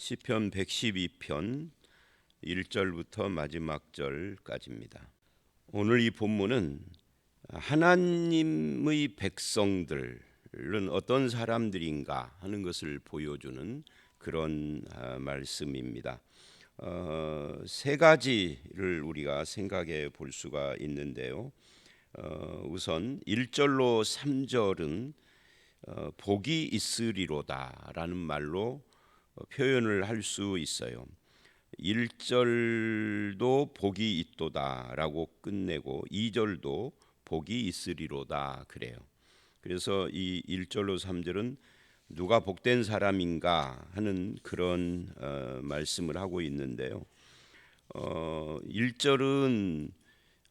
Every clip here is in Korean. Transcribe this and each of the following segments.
시편 112편 1절부터 마지막 절까지입니다. 오늘 이 본문은 하나님의 백성들은 어떤 사람들인가 하는 것을 보여주는 그런 말씀입니다. 세 가지를 우리가 생각해 볼 수가 있는데요. 우선 1절로 3절은 복이 있으리로다라는 말로 표현을 할 수 있어요. 1절도 복이 있도다라고 끝내고 2절도 복이 있으리로다 그래요. 그래서 이 1절로 3절은 누가 복된 사람인가 하는 그런 말씀을 하고 있는데요. 1절은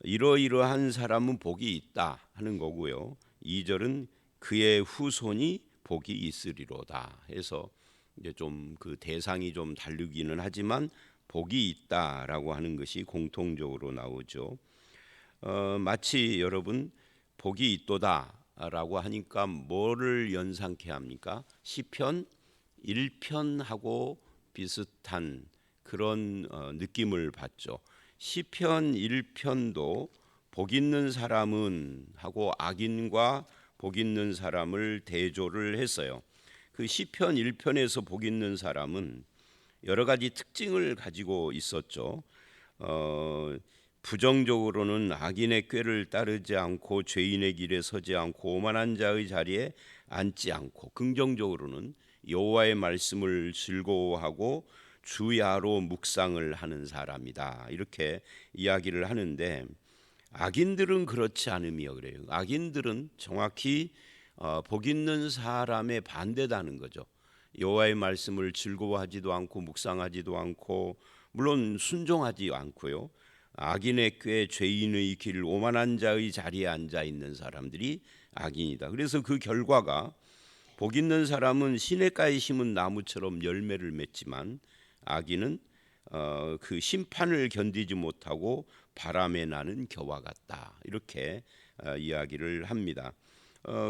이러이러한 사람은 복이 있다 하는 거고요. 2절은 그의 후손이 복이 있으리로다 해서 이제 좀 그 대상이 좀 다르기는 하지만 복이 있다라고 하는 것이 공통적으로 나오죠. 마치 여러분 복이 있도다라고 하니까 뭐를 연상케 합니까? 시편 1편하고 비슷한 그런 느낌을 받죠. 시편 1편도 복 있는 사람은 하고 악인과 복 있는 사람을 대조를 했어요. 그 시편 1편에서 복 있는 사람은 여러 가지 특징을 가지고 있었죠. 부정적으로는 악인의 꾀를 따르지 않고 죄인의 길에 서지 않고 오만한 자의 자리에 앉지 않고, 긍정적으로는 여호와의 말씀을 즐거워하고 주야로 묵상을 하는 사람이다 이렇게 이야기를 하는데, 악인들은 그렇지 않으며 그래요. 악인들은 정확히 복 있는 사람의 반대다는 거죠. 여호와의 말씀을 즐거워하지도 않고 묵상하지도 않고, 물론 순종하지 않고요. 악인의 꾀, 죄인의 길, 오만한 자의 자리에 앉아 있는 사람들이 악인이다. 그래서 그 결과가 복 있는 사람은 시냇가에 심은 나무처럼 열매를 맺지만, 악인은 그 심판을 견디지 못하고 바람에 나는 겨와 같다 이렇게 이야기를 합니다.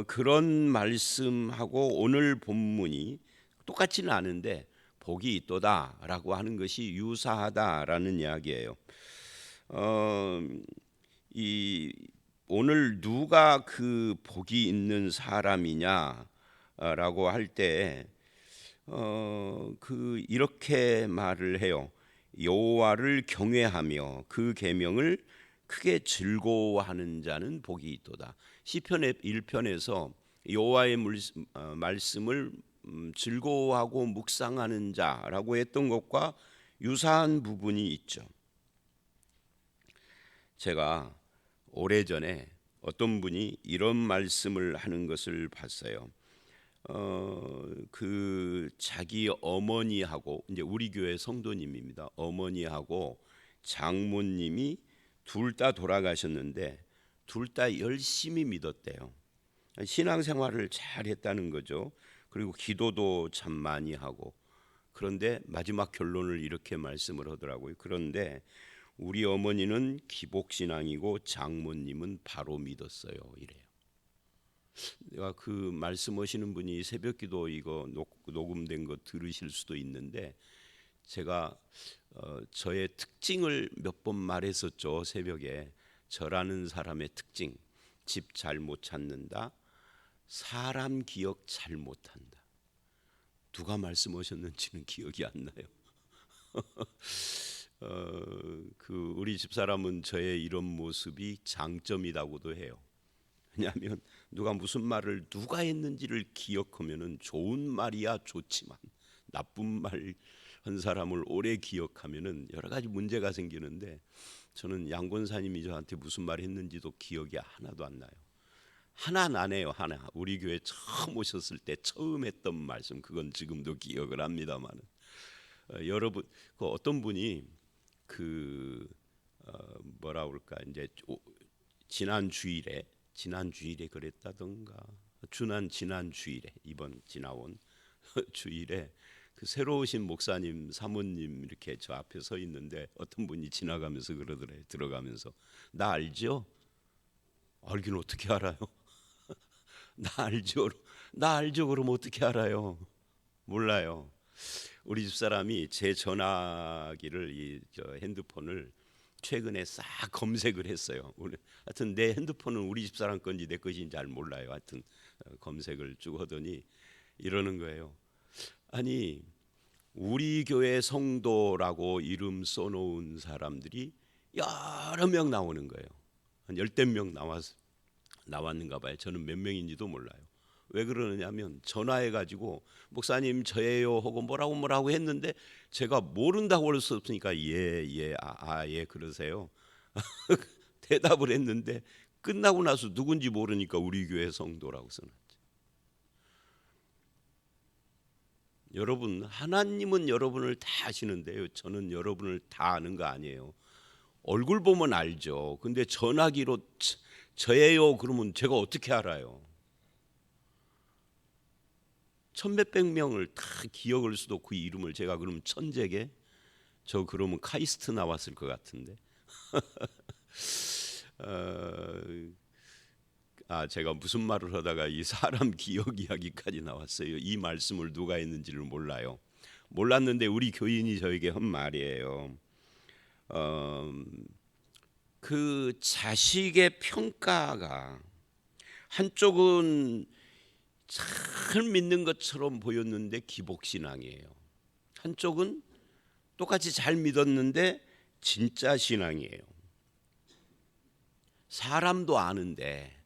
그런 말씀하고 오늘 본문이 똑같지는 않은데 복이 있도다라고 하는 것이 유사하다라는 이야기예요. 이 오늘 누가 그 복이 있는 사람이냐라고 할 때 그 이렇게 말을 해요. 여호와를 경외하며 그 계명을 크게 즐거워하는 자는 복이 있도다. 시편 1편에서 여호와의 말씀을 즐거워하고 묵상하는 자라고 했던 것과 유사한 부분이 있죠. 제가 오래전에 어떤 분이 이런 말씀을 하는 것을 봤어요. 그 자기 어머니하고, 이제 우리 교회 성도님입니다. 어머니하고 장모님이 둘 다 돌아가셨는데 둘 다 열심히 믿었대요. 신앙생활을 잘 했다는 거죠. 그리고 기도도 참 많이 하고. 그런데 마지막 결론을 이렇게 말씀을 하더라고요. 그런데 우리 어머니는 기복신앙이고 장모님은 바로 믿었어요 이래요. 내가 그 말씀하시는 분이 새벽기도 이거 녹음된 거 들으실 수도 있는데, 제가 저의 특징을 몇 번 말했었죠. 새벽에 저라는 사람의 특징: 집 잘 못 찾는다, 사람 기억 잘 못한다. 누가 말씀하셨는지는 기억이 안 나요. 그 우리 집사람은 저의 이런 모습이 장점이라고도 해요. 왜냐하면 누가 무슨 말을 누가 했는지를 기억하면은 좋은 말이야 좋지만, 나쁜 말 한 사람을 오래 기억하면은 여러 가지 문제가 생기는데, 저는 양 권사님이 저한테 무슨 말 했는지도 기억이 하나도 안 나요. 하나 나네요. 하나. 우리 교회 처음 오셨을 때 처음 했던 말씀, 그건 지금도 기억을 합니다만, 여러분 그 어떤 분이 그 뭐라 그럴까, 이제 지난 주일에 그랬다던가, 지난 주일에, 이번 지나온 주일에 그 새로 오신 목사님 사모님 이렇게 저 앞에 서 있는데, 어떤 분이 지나가면서 그러더래요. 들어가면서, 나 알죠? 알긴 어떻게 알아요? 나 알죠? 그럼 어떻게 알아요? 몰라요. 우리 집사람이 제 전화기를 저 핸드폰을 최근에 싹 검색을 했어요. 하여튼 내 핸드폰은 우리 집사람 건지 내 것인지 잘 몰라요. 하여튼 검색을 쭉 하더니 이러는 거예요. 아니, 우리 교회 성도라고 이름 써놓은 사람들이 여러 명 나오는 거예요. 한 10명 나왔는가 봐요. 저는 몇 명인지도 몰라요. 왜 그러느냐면 전화해가지고 목사님 저예요 하고 뭐라고 했는데 제가 모른다고 할 수 없으니까 예 그러세요. 대답을 했는데 끝나고 나서 누군지 모르니까 우리 교회 성도라고 써놨죠. 여러분, 하나님은 여러분을 다 아시는데요, 저는 여러분을 다 아는 거 아니에요. 얼굴 보면 알죠. 근데 전화기로 저예요 그러면 제가 어떻게 알아요? 천몇백 명을 다 기억할 수도 없고 이름을 제가 그러면 천재게? 저 그러면 카이스트 나왔을 것 같은데. 제가 무슨 말을 하다가 이 사람 기억 이야기까지 나왔어요. 이 말씀을 누가 했는지를 몰라요. 몰랐는데 우리 교인이 저에게 한 말이에요. 그 자식의 평가가 한쪽은 잘 믿는 것처럼 보였는데 기복신앙이에요. 한쪽은 똑같이 잘 믿었는데 진짜 신앙이에요. 사람도 아는데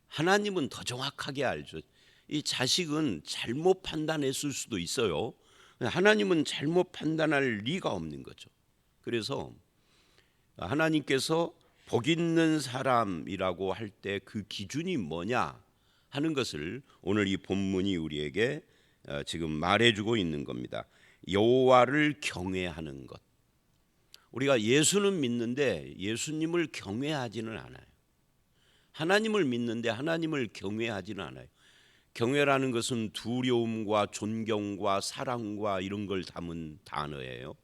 하나님은 더 정확하게 알죠. 이 자식은 잘못 판단했을 수도 있어요. 하나님은 잘못 판단할 리가 없는 거죠. 그래서 하나님께서 복 있는 사람이라고 할 때 그 기준이 뭐냐 하는 것을 오늘 이 본문이 우리에게 지금 말해주고 있는 겁니다. 여호와를 경외하는 것. 우리가 예수는 믿는데 예수님을 경외하지는 않아요. 하나님을 믿는데 하나님을 경외하지는 않아요. 경외라는 것은 두려움과 존경과 사랑과 이런 걸 담은 단어예요.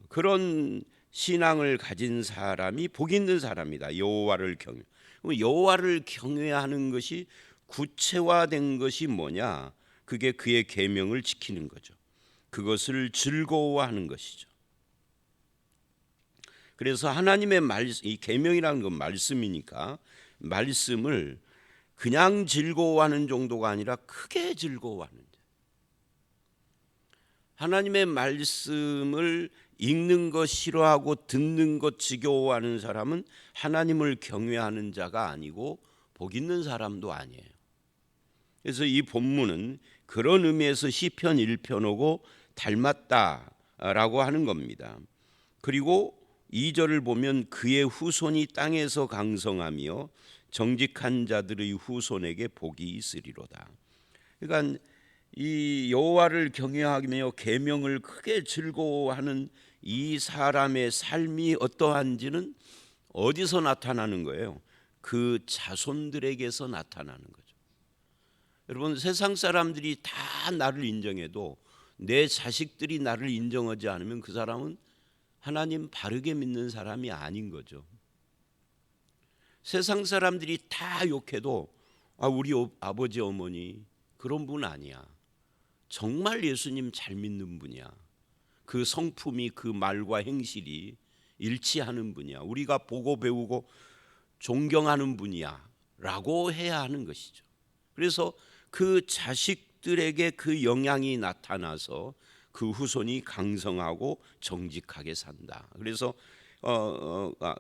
그런 신앙을 가진 사람이 복 있는 사람이다. 여호와를 경외. 여호와를 경외하는 것이 구체화된 것이 뭐냐? 그게 그의 계명을 지키는 거죠. 그것을 즐거워하는 것이죠. 그래서 하나님의 말씀, 이 계명이라는 건 말씀이니까 말씀을 그냥 즐거워하는 정도가 아니라 크게 즐거워하는 자. 하나님의 말씀을 읽는 것 싫어하고 듣는 것 지겨워하는 사람은 하나님을 경외하는 자가 아니고 복 있는 사람도 아니에요. 그래서 이 본문은 그런 의미에서 시편 1편하고 닮았다라고 하는 겁니다. 그리고 2절을 보면 그의 후손이 땅에서 강성하며 정직한 자들의 후손에게 복이 있으리로다. 그러니까 이 여호와를 경외하며 계명을 크게 즐거워하는 이 사람의 삶이 어떠한지는 어디서 나타나는 거예요? 그 자손들에게서 나타나는 거죠. 여러분, 세상 사람들이 다 나를 인정해도 내 자식들이 나를 인정하지 않으면 그 사람은 하나님 바르게 믿는 사람이 아닌 거죠. 세상 사람들이 다 욕해도 우리 아버지 어머니 그런 분 아니야. 정말 예수님 잘 믿는 분이야. 그 성품이 그 말과 행실이 일치하는 분이야. 우리가 보고 배우고 존경하는 분이야 라고 해야 하는 것이죠. 그래서 그 자식들에게 그 영향이 나타나서 그 후손이 강성하고 정직하게 산다. 그래서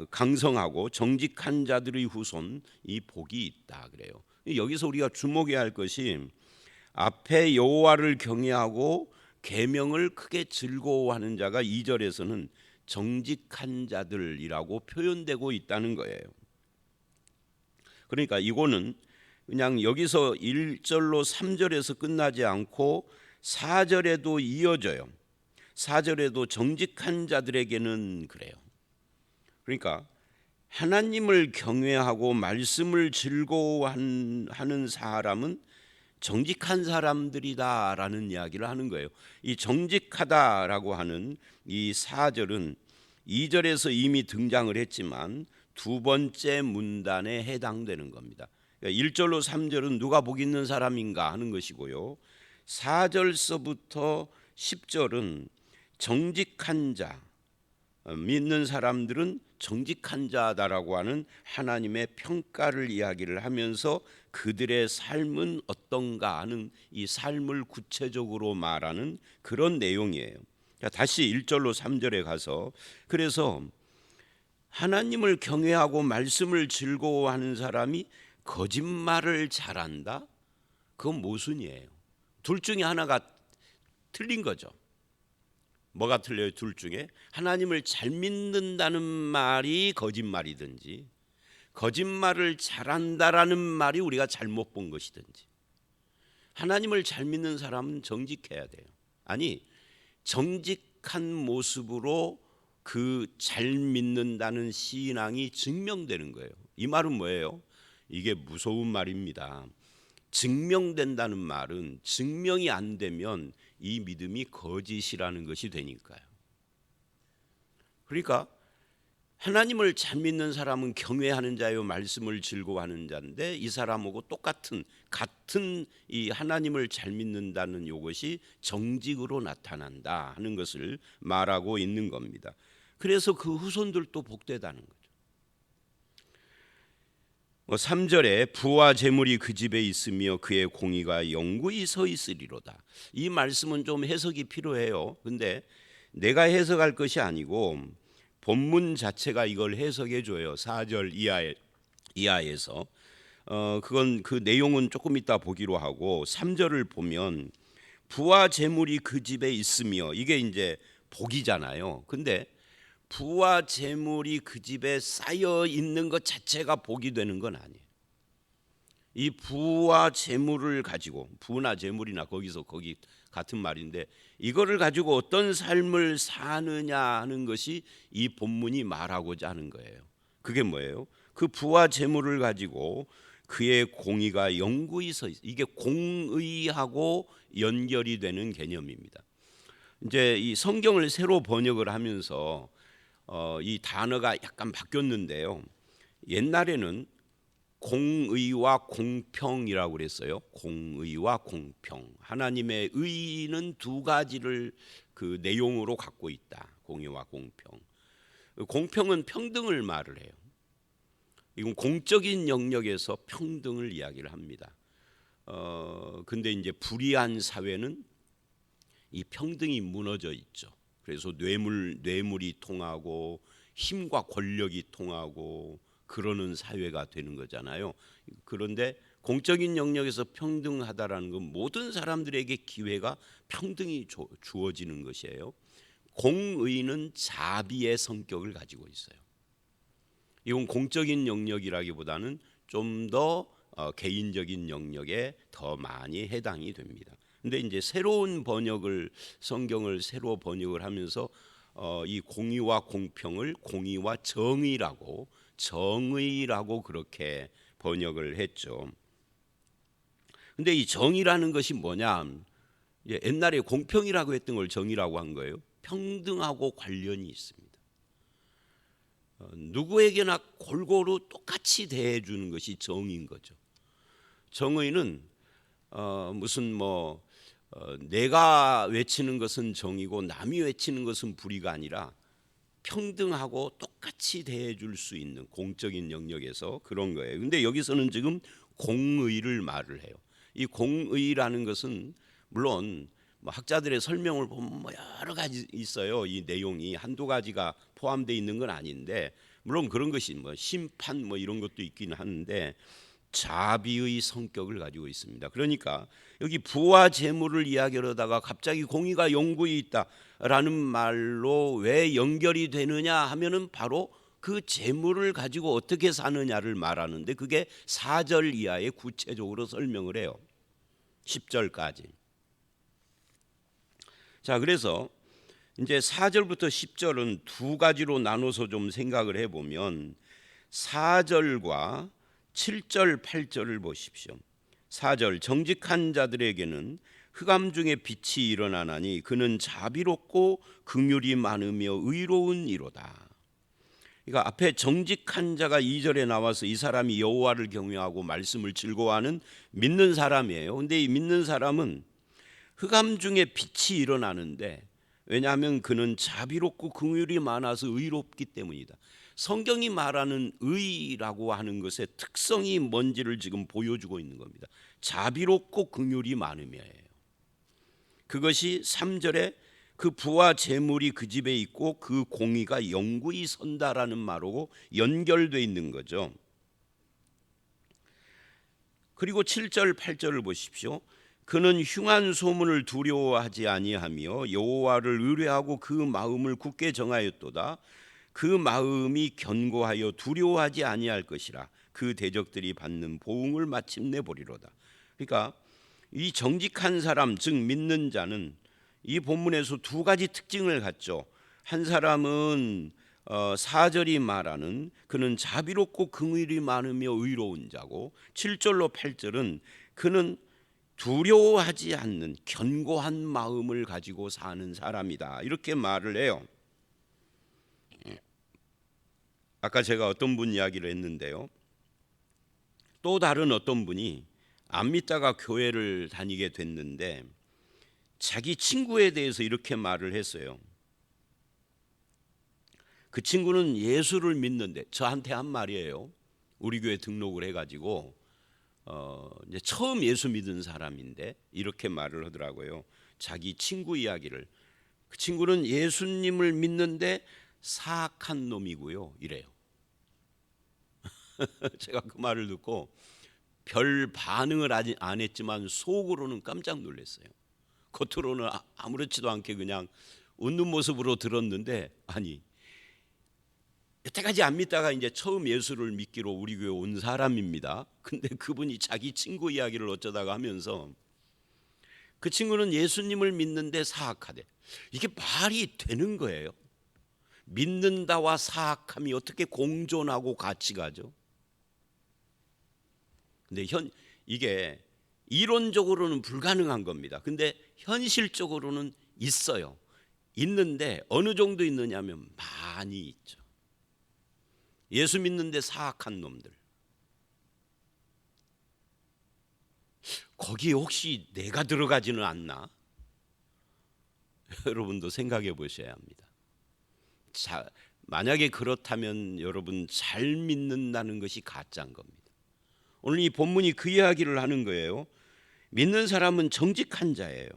강성하고 정직한 자들의 후손 이 복이 있다 그래요. 여기서 우리가 주목해야 할 것이 앞에 여호와를 경외하고 계명을 크게 즐거워하는 자가 2절에서는 정직한 자들이라고 표현되고 있다는 거예요. 그러니까 이거는 그냥 여기서 1절로 3절에서 끝나지 않고 4절에도 이어져요. 4절에도 정직한 자들에게는 그래요. 그러니까 하나님을 경외하고 말씀을 즐거워하는 사람은 정직한 사람들이다라는 이야기를 하는 거예요. 이 정직하다라고 하는 이 4절은 2절에서 이미 등장을 했지만 두 번째 문단에 해당되는 겁니다. 1절로 3절은 누가 복 있는 사람인가 하는 것이고요. 4절서부터 10절은 정직한 자, 믿는 사람들은 정직한 자다라고 하는 하나님의 평가를 이야기를 하면서 그들의 삶은 어떤가 하는 이 삶을 구체적으로 말하는 그런 내용이에요. 다시 1절로 3절에 가서, 그래서 하나님을 경외하고 말씀을 즐거워하는 사람이 거짓말을 잘한다? 그건 모순이에요. 둘 중에 하나가 틀린 거죠. 뭐가 틀려요? 둘 중에 하나님을 잘 믿는다는 말이 거짓말이든지, 거짓말을 잘한다라는 말이 우리가 잘못 본 것이든지. 하나님을 잘 믿는 사람은 정직해야 돼요. 아니, 정직한 모습으로 그 잘 믿는다는 신앙이 증명되는 거예요. 이 말은 뭐예요? 이게 무서운 말입니다. 증명된다는 말은 증명이 안 되면 이 믿음이 거짓이라는 것이 되니까요. 그러니까 하나님을 잘 믿는 사람은 경외하는 자요 말씀을 즐거워하는 자인데, 이 사람하고 같은 이 하나님을 잘 믿는다는 이것이 정직으로 나타난다 하는 것을 말하고 있는 겁니다. 그래서 그 후손들도 복되다는 거죠. 3절에 부와 재물이 그 집에 있으며 그의 공의가 영구히 서 있으리로다. 이 말씀은 좀 해석이 필요해요. 근데 내가 해석할 것이 아니고 본문 자체가 이걸 해석해 줘요. 4절 이하에서. 그건 그 내용은 조금 이따 보기로 하고, 3절을 보면 부와 재물이 그 집에 있으며, 이게 이제 복이잖아요. 근데 부와 재물이 그 집에 쌓여 있는 것 자체가 복이 되는 건 아니에요. 이 부와 재물을 가지고, 부나 재물이나 거기 같은 말인데, 이거를 가지고 어떤 삶을 사느냐 하는 것이 이 본문이 말하고자 하는 거예요. 그게 뭐예요? 그 부와 재물을 가지고 그의 공의가 영구히 서 있어요. 이게 공의하고 연결이 되는 개념입니다. 이제 이 성경을 새로 번역을 하면서 이 단어가 약간 바뀌었는데요. 옛날에는 공의와 공평이라고 그랬어요. 공의와 공평. 하나님의 의는 두 가지를 그 내용으로 갖고 있다. 공의와 공평. 공평은 평등을 말을 해요. 이건 공적인 영역에서 평등을 이야기를 합니다. 근데 이제 불의한 사회는 이 평등이 무너져 있죠. 그래서 뇌물이 통하고 힘과 권력이 통하고 그러는 사회가 되는 거잖아요. 그런데 공적인 영역에서 평등하다라는 건 모든 사람들에게 기회가 평등히 주어지는 것이에요. 공의는 자비의 성격을 가지고 있어요. 이건 공적인 영역이라기보다는 좀 더 개인적인 영역에 더 많이 해당이 됩니다. 근데 이제 성경을 새로 번역을 하면서 이 공의와 공평을 공의와 정의라고 그렇게 번역을 했죠. 근데 이 정의라는 것이 뭐냐? 옛날에 공평이라고 했던 걸 정의라고 한 거예요. 평등하고 관련이 있습니다. 누구에게나 골고루 똑같이 대해주는 것이 정의인 거죠. 정의는 무슨 내가 외치는 것은 정의고 남이 외치는 것은 불의가 아니라 평등하고 똑같이 대해줄 수 있는 공적인 영역에서 그런 거예요. 근데 여기서는 지금 공의를 말을 해요. 이 공의라는 것은 물론 학자들의 설명을 보면 여러 가지 있어요. 이 내용이 한두 가지가 포함되어 있는 건 아닌데, 물론 그런 것이 심판 이런 것도 있기는 하는데 자비의 성격을 가지고 있습니다. 그러니까 여기 부와 재물을 이야기하다가 갑자기 공의가 영구히 있다라는 말로 왜 연결이 되느냐 하면은 바로 그 재물을 가지고 어떻게 사느냐를 말하는데, 그게 4절 이하에 구체적으로 설명을 해요. 10절까지. 자, 그래서 이제 4절부터 10절은 두 가지로 나눠서 좀 생각을 해보면 4절과 7절, 8절을 보십시오. 4절, 정직한 자들에게는 흑암 중에 빛이 일어나나니 그는 자비롭고 긍휼이 많으며 의로운 이로다. 그러니까 앞에 정직한 자가 2절에 나와서 이 사람이 여호와를 경외하고 말씀을 즐거워하는 믿는 사람이에요. 근데 이 믿는 사람은 흑암 중에 빛이 일어나는데, 왜냐하면 그는 자비롭고 긍휼이 많아서 의롭기 때문이다. 성경이 말하는 의라고 하는 것의 특성이 뭔지를 지금 보여주고 있는 겁니다. 자비롭고 긍휼이 많으며예요. 그것이 3절에 그 부와 재물이 그 집에 있고 그 공의가 영구히 선다라는 말하고 연결되어 있는 거죠. 그리고 7절 8절을 보십시오. 그는 흉한 소문을 두려워하지 아니하며 여호와를 의뢰하고 그 마음을 굳게 정하였도다. 그 마음이 견고하여 두려워하지 아니할 것이라. 그 대적들이 받는 보응을 마침내 보리로다. 그러니까 이 정직한 사람, 즉 믿는 자는 이 본문에서 두 가지 특징을 갖죠. 한 사람은 4절이 말하는 그는 자비롭고 긍휼이 많으며 의로운 자고, 7절로 8절은 그는 두려워하지 않는 견고한 마음을 가지고 사는 사람이다, 이렇게 말을 해요. 아까 제가 어떤 분 이야기를 했는데요, 또 다른 어떤 분이 안 믿다가 교회를 다니게 됐는데 자기 친구에 대해서 이렇게 말을 했어요. 그 친구는 예수를 믿는데, 저한테 한 말이에요. 우리 교회 등록을 해가지고 이제 처음 예수 믿은 사람인데 이렇게 말을 하더라고요. 자기 친구 이야기를. 그 친구는 예수님을 믿는데 사악한 놈이고요, 이래요. 제가 그 말을 듣고 별 반응을 안 했지만 속으로는 깜짝 놀랐어요. 겉으로는 아무렇지도 않게 그냥 웃는 모습으로 들었는데, 아니, 여태까지 안 믿다가 이제 처음 예수를 믿기로 우리 교회 온 사람입니다. 근데 그분이 자기 친구 이야기를 어쩌다가 하면서 그 친구는 예수님을 믿는데 사악하대. 이게 말이 되는 거예요? 믿는다와 사악함이 어떻게 공존하고 같이 가죠? 근데 이게 이론적으로는 불가능한 겁니다. 근데 현실적으로는 있어요. 있는데 어느 정도 있느냐면 많이 있죠. 예수 믿는데 사악한 놈들. 거기에 혹시 내가 들어가지는 않나? 여러분도 생각해 보셔야 합니다. 자, 만약에 그렇다면 여러분 잘 믿는다는 것이 가짜인 겁니다. 오늘 이 본문이 그 이야기를 하는 거예요. 믿는 사람은 정직한 자예요.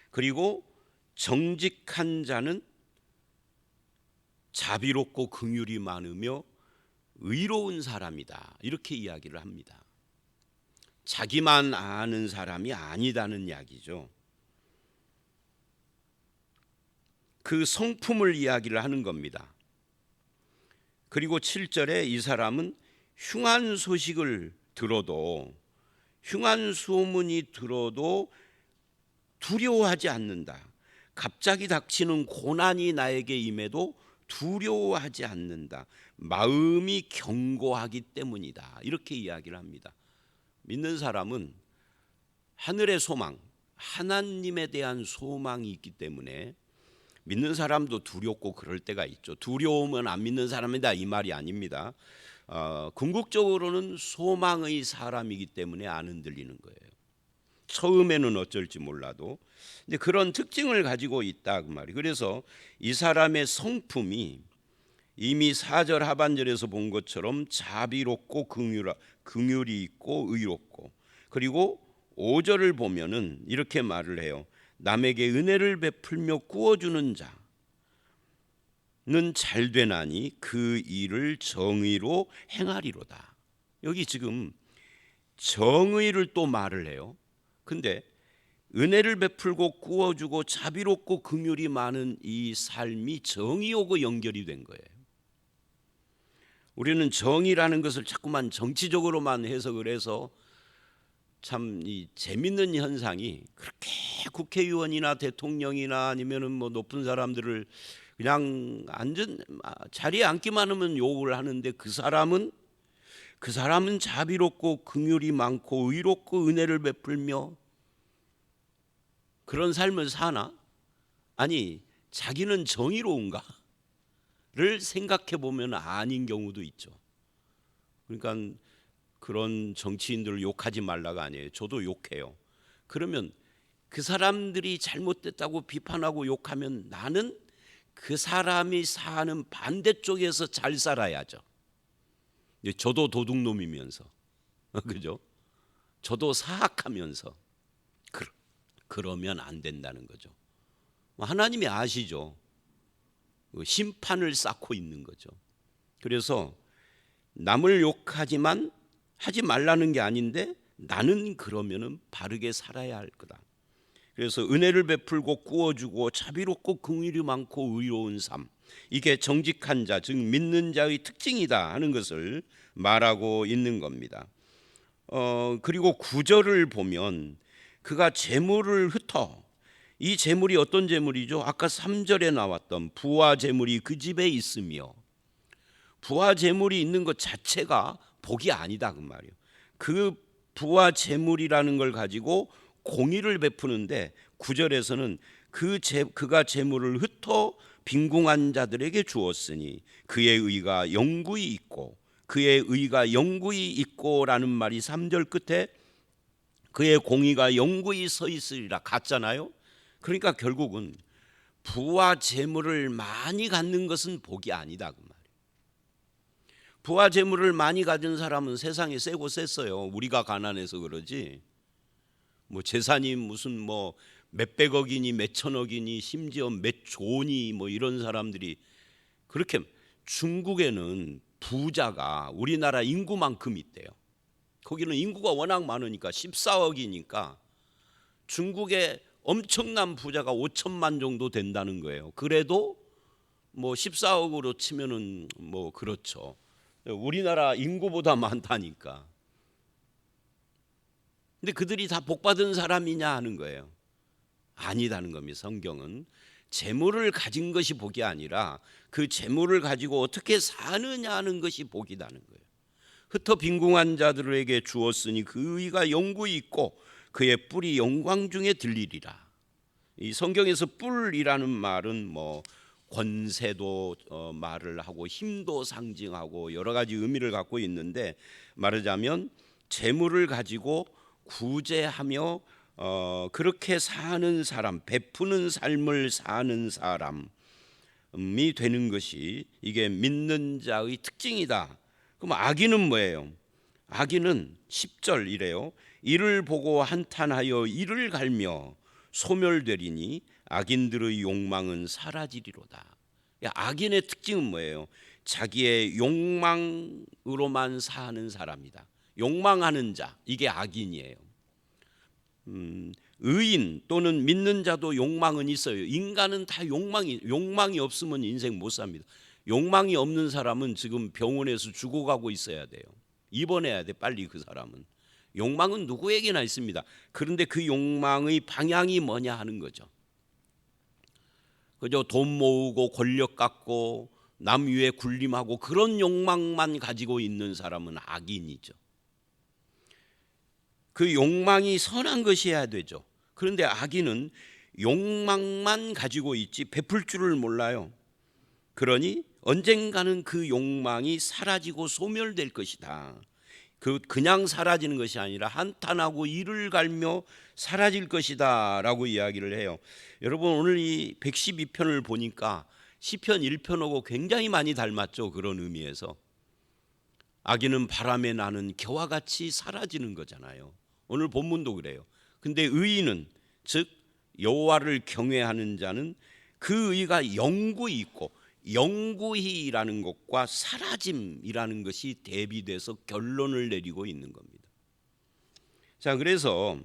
그리고 정직한 자는 자비롭고 긍휼이 많으며 의로운 사람이다, 이렇게 이야기를 합니다. 자기만 아는 사람이 아니다는 이야기죠. 그 성품을 이야기를 하는 겁니다. 그리고 7절에 이 사람은 흉한 소식을 들어도, 흉한 소문이 들어도 두려워하지 않는다. 갑자기 닥치는 고난이 나에게 임해도 두려워하지 않는다. 마음이 견고하기 때문이다, 이렇게 이야기를 합니다. 믿는 사람은 하늘의 소망, 하나님에 대한 소망이 있기 때문에 믿는 사람도 두렵고 그럴 때가 있죠. 두려우면 안 믿는 사람이다, 이 말이 아닙니다. 궁극적으로는 소망의 사람이기 때문에 안 흔들리는 거예요. 처음에는 어쩔지 몰라도. 근데 그런 특징을 가지고 있다, 그 말이. 그래서 이 사람의 성품이 이미 4절 하반절에서 본 것처럼 자비롭고 긍휼이 있고 의롭고, 그리고 5절을 보면은 이렇게 말을 해요. 남에게 은혜를 베풀며 구워주는 자는 잘되나니 그 일을 정의로 행하리로다. 여기 지금 정의를 또 말을 해요. 근데 은혜를 베풀고 구워주고 자비롭고 긍휼이 많은 이 삶이 정의하고 연결이 된 거예요. 우리는 정의라는 것을 자꾸만 정치적으로만 해석을 해서 참 이 재밌는 현상이, 그렇게 국회의원이나 대통령이나 아니면은 뭐 높은 사람들을 그냥 자리에 앉기만 하면 욕을 하는데 그 사람은 자비롭고 긍휼이 많고 의롭고 은혜를 베풀며 그런 삶을 사나? 아니, 자기는 정의로운가를 생각해 보면 아닌 경우도 있죠. 그러니까 그런 정치인들을 욕하지 말라가 아니에요. 저도 욕해요. 그러면 그 사람들이 잘못됐다고 비판하고 욕하면 나는 그 사람이 사는 반대쪽에서 잘 살아야죠. 저도 도둑놈이면서 그죠? 저도 사악하면서 그러면 안 된다는 거죠. 하나님이 아시죠. 심판을 쌓고 있는 거죠. 그래서 남을 욕하지만 하지 말라는 게 아닌데 나는 그러면은 바르게 살아야 할 거다. 그래서 은혜를 베풀고 구워주고 자비롭고 긍휼이 많고 의로운 삶, 이게 정직한 자, 즉 믿는 자의 특징이다 하는 것을 말하고 있는 겁니다. 그리고 9절을 보면 그가 재물을 흩어, 이 재물이 어떤 재물이죠? 아까 3절에 나왔던 부와 재물이 그 집에 있으며, 부와 재물이 있는 것 자체가 복이 아니다 그 말이에요. 그 부와 재물이라는 걸 가지고 공의를 베푸는데 9절에서는 그가 재물을 흩어 빈궁한 자들에게 주었으니 그의 의가 영구히 있고, 그의 의가 영구히 있고라는 말이 3절 끝에 그의 공의가 영구히 서 있으리라 같잖아요. 그러니까 결국은 부와 재물을 많이 갖는 것은 복이 아니다 그 말이에요. 부와 재물을 많이 가진 사람은 세상에 세고 셌어요. 우리가 가난해서 그러지. 뭐 재산이 무슨 뭐 몇백억이니 몇천억이니 심지어 몇 조니 뭐 이런 사람들이, 그렇게 중국에는 부자가 우리나라 인구만큼 있대요. 거기는 인구가 워낙 많으니까 14억이니까 중국에 엄청난 부자가 5천만 정도 된다는 거예요. 그래도 뭐 14억으로 치면은 뭐 그렇죠. 우리나라 인구보다 많다니까. 근데 그들이 다 복받은 사람이냐 하는 거예요. 아니다는 겁니다. 성경은 재물을 가진 것이 복이 아니라 그 재물을 가지고 어떻게 사느냐 하는 것이 복이라는 거예요. 흩어 빈궁한 자들에게 주었으니 그 의가 영구히 있고 그의 뿔이 영광 중에 들리리라. 이 성경에서 뿔이라는 말은 뭐 권세도 말을 하고 힘도 상징하고 여러 가지 의미를 갖고 있는데, 말하자면 재물을 가지고 구제하며 그렇게 사는 사람, 베푸는 삶을 사는 사람이 되는 것이 이게 믿는 자의 특징이다. 그럼 악인은 뭐예요? 악인은 10절 이래요. 이를 보고 한탄하여 이를 갈며 소멸되리니 악인들의 욕망은 사라지리로다. 악인의 특징은 뭐예요? 자기의 욕망으로만 사는 사람이다. 욕망하는 자, 이게 악인이에요. 의인 또는 믿는 자도 욕망은 있어요. 인간은 다 욕망이 없으면 인생 못 삽니다. 욕망이 없는 사람은 지금 병원에서 죽어가고 있어야 돼요. 입원해야 돼 빨리. 그 사람은 욕망은 누구에게나 있습니다. 그런데 그 욕망의 방향이 뭐냐 하는 거죠. 그죠? 돈 모으고 권력 갖고 남 위에 군림하고 그런 욕망만 가지고 있는 사람은 악인이죠. 그 욕망이 선한 것이어야 되죠. 그런데 악인은 욕망만 가지고 있지 베풀 줄을 몰라요. 그러니 언젠가는 그 욕망이 사라지고 소멸될 것이다. 그냥 사라지는 것이 아니라 한탄하고 이를 갈며 사라질 것이다 라고 이야기를 해요. 여러분, 오늘 이 112편을 보니까 시편 1편하고 굉장히 많이 닮았죠. 그런 의미에서 악인은 바람에 나는 겨와 같이 사라지는 거잖아요. 오늘 본문도 그래요. 근데 의인은, 즉 여호와를 경외하는 자는 그 의가 영구히 있고, 영구히라는 것과 사라짐이라는 것이 대비돼서 결론을 내리고 있는 겁니다. 자, 그래서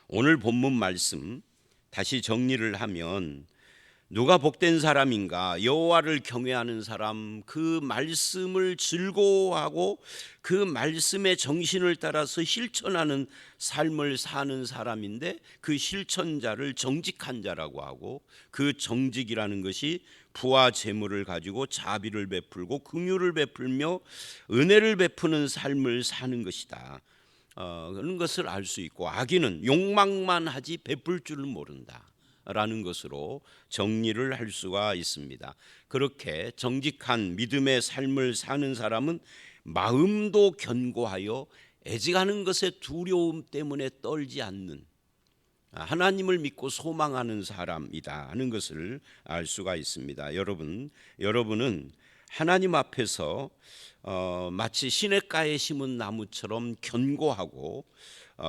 오늘 본문 말씀 다시 정리를 하면 누가 복된 사람인가? 여호와를 경외하는 사람, 그 말씀을 즐거워하고 그 말씀의 정신을 따라서 실천하는 삶을 사는 사람인데, 그 실천자를 정직한 자라고 하고, 그 정직이라는 것이 부와 재물을 가지고 자비를 베풀고 긍휼을 베풀며 은혜를 베푸는 삶을 사는 것이다. 그런 것을 알 수 있고, 악인은 욕망만 하지 베풀 줄을 모른다 라는 것으로 정리를 할 수가 있습니다. 그렇게 정직한 믿음의 삶을 사는 사람은 마음도 견고하여 애직하는 것의 두려움 때문에 떨지 않는 하나님을 믿고 소망하는 사람이다 하는 것을 알 수가 있습니다. 여러분은 하나님 앞에서 마치 시냇가에 심은 나무처럼 견고하고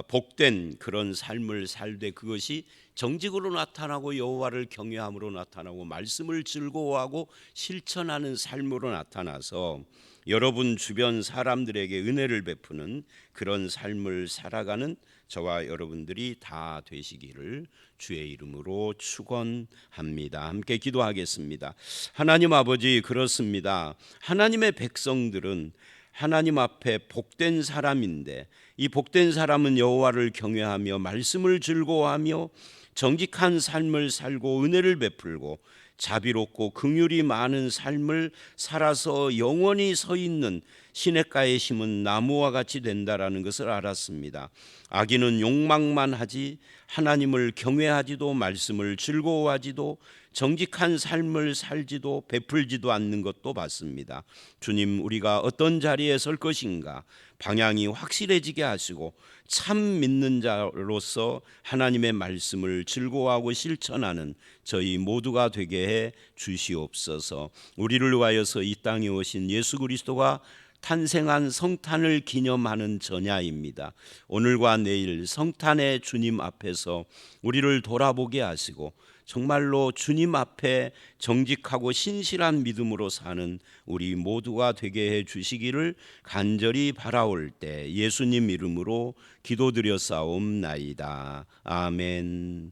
복된 그런 삶을 살되 그것이 정직으로 나타나고 여호와를 경외함으로 나타나고 말씀을 즐거워하고 실천하는 삶으로 나타나서 여러분 주변 사람들에게 은혜를 베푸는 그런 삶을 살아가는 저와 여러분들이 다 되시기를 주의 이름으로 축원합니다. 함께 기도하겠습니다. 하나님 아버지, 그렇습니다. 하나님의 백성들은 하나님 앞에 복된 사람인데 이 복된 사람은 여호와를 경외하며 말씀을 즐거워하며 정직한 삶을 살고 은혜를 베풀고 자비롭고 긍휼이 많은 삶을 살아서 영원히 서 있는 시냇가에 심은 나무와 같이 된다라는 것을 알았습니다. 악인은 욕망만 하지 하나님을 경외하지도 말씀을 즐거워하지도 정직한 삶을 살지도 베풀지도 않는 것도 봤습니다. 주님, 우리가 어떤 자리에 설 것인가 방향이 확실해지게 하시고 참 믿는 자로서 하나님의 말씀을 즐거워하고 실천하는 저희 모두가 되게 해 주시옵소서. 우리를 위하여서 이 땅에 오신 예수 그리스도가 탄생한 성탄을 기념하는 전야입니다. 오늘과 내일 성탄의 주님 앞에서 우리를 돌아보게 하시고 정말로 주님 앞에 정직하고 신실한 믿음으로 사는 우리 모두가 되게 해 주시기를 간절히 바라올 때 예수님 이름으로 기도드려 싸움나이다. 아멘.